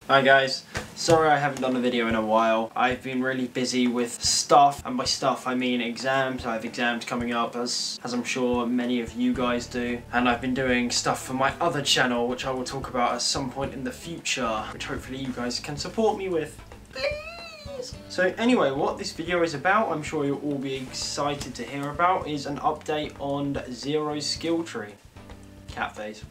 Hi guys, sorry I haven't done a video in a while. I've been really busy with stuff, and by stuff I mean exams. I have exams coming up as I'm sure many of you guys do, and I've been doing stuff for my other channel which I will talk about at some point in the future, which hopefully you guys can support me with. Please! So anyway, what this video is about, I'm sure you'll all be excited to hear about, is an update on Zero's skill tree. Cat face.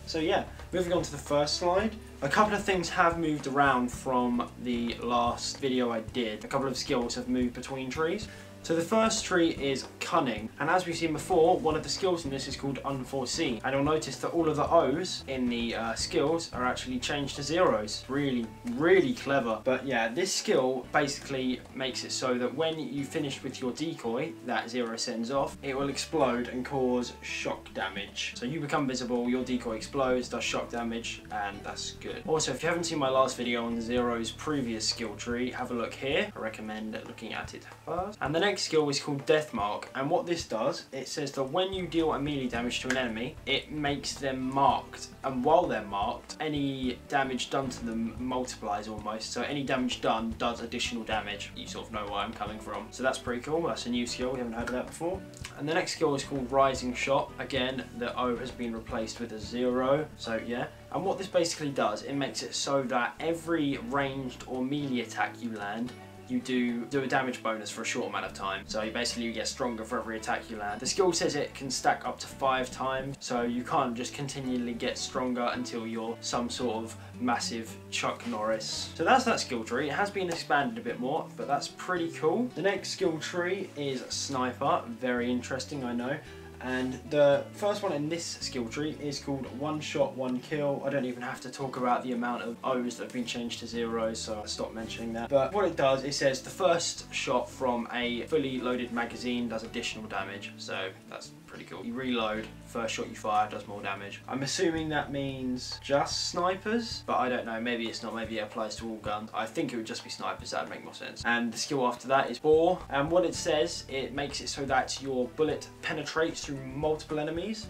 So yeah, moving on to the first slide. A couple of things have moved around from the last video I did. A couple of skills have moved between trees. So the first tree is Cunning, and as we've seen before, one of the skills in this is called Unforeseen. And you'll notice that all of the O's in the skills are actually changed to zeros. Really clever. But yeah, this skill basically makes it so that when you finish with your decoy that Zero sends off, it will explode and cause shock damage. So you become visible, your decoy explodes, does shock damage, and that's good. Also, if you haven't seen my last video on Zero's previous skill tree, have a look here. I recommend looking at it first. And the next skill is called Death Mark, and what this does, it says that when you deal a melee damage to an enemy, it makes them marked, and while they're marked, any damage done to them multiplies almost. So any damage done does additional damage. You sort of know where I'm coming from. So that's pretty cool. That's a new skill, we haven't heard of that before. And the next skill is called Rising Shot. Again, the O has been replaced with a 0, so yeah. And what this basically does, it makes it so that every ranged or melee attack you land, you do a damage bonus for a short amount of time. So you get stronger for every attack you land. The skill says it can stack up to 5 times, so you can't just continually get stronger until you're some sort of massive Chuck Norris. So that's that skill tree. It has been expanded a bit more, but that's pretty cool. The next skill tree is Sniper. Very interesting, I know. And the first one in this skill tree is called One Shot, One Kill. I don't even have to talk about the amount of O's that have been changed to zeros, so I'll stop mentioning that. But what it does, it says the first shot from a fully loaded magazine does additional damage, so that's pretty cool. You reload, first shot you fire does more damage. I'm assuming that means just snipers, but I don't know, maybe it's not, maybe it applies to all guns. I think it would just be snipers, that'd make more sense. And the skill after that is Bore, and what it says, it makes it so that your bullet penetrates through multiple enemies,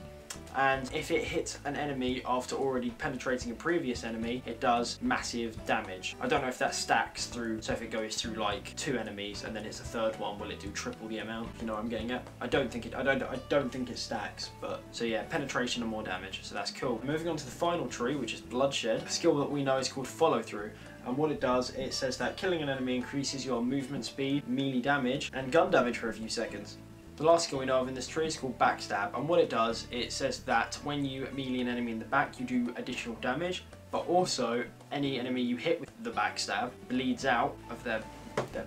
and if it hits an enemy after already penetrating a previous enemy, it does massive damage. I don't know if that stacks through, so if it goes through like 2 enemies and then it's a third one, will it do triple the amount? You know what I'm getting at? I don't think it stacks, but so yeah, penetration and more damage, so that's cool. Moving on to the final tree, which is Bloodshed. A skill that we know is called Follow Through. And what it does, it says that killing an enemy increases your movement speed, melee damage, and gun damage for a few seconds. The last skill we know of in this tree is called Backstab, and what it does, it says that when you melee an enemy in the back, you do additional damage, but also any enemy you hit with the Backstab bleeds out of their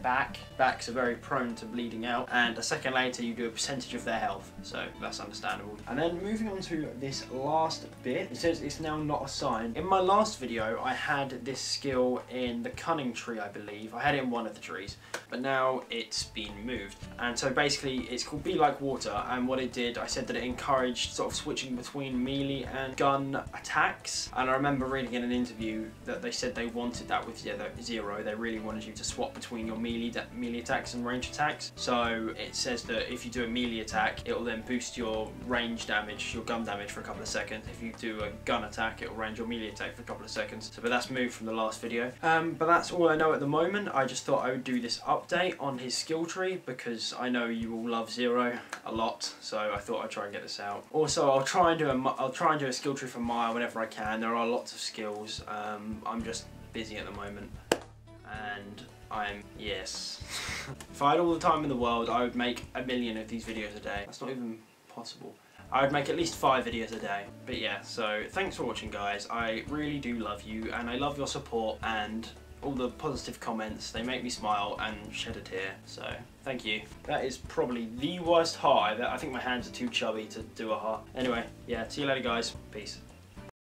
back. Backs are very prone to bleeding out, and a second later you do a percentage of their health, so that's understandable. And then moving on to this last bit, it says it's now not a sign. In my last video I had this skill in the Cunning tree, I believe. I had it in one of the trees, but now it's been moved. And so basically it's called Be Like Water, and what it did, I said that it encouraged sort of switching between melee and gun attacks. And I remember reading in an interview that they said they wanted that with Zero. They really wanted you to swap between your melee attacks and range attacks. So it says that if you do a melee attack, it will then boost your range damage, your gun damage for a couple of seconds. If you do a gun attack, it will range your melee attack for a couple of seconds. So, but that's moved from the last video. But that's all I know at the moment. I just thought I would do this update on his skill tree because I know you all love Zero a lot. So I thought I'd try and get this out. Also, I'll try and do a skill tree for Maya whenever I can. There are lots of skills. I'm just busy at the moment, and yes. If I had all the time in the world, I would make 1 million of these videos a day. That's not even possible. I would make at least 5 videos a day. But yeah, so thanks for watching, guys. I really do love you, and I love your support and all the positive comments. They make me smile and shed a tear, so thank you. That is probably the worst heart. I think my hands are too chubby to do a heart. Anyway, yeah, see you later, guys. Peace.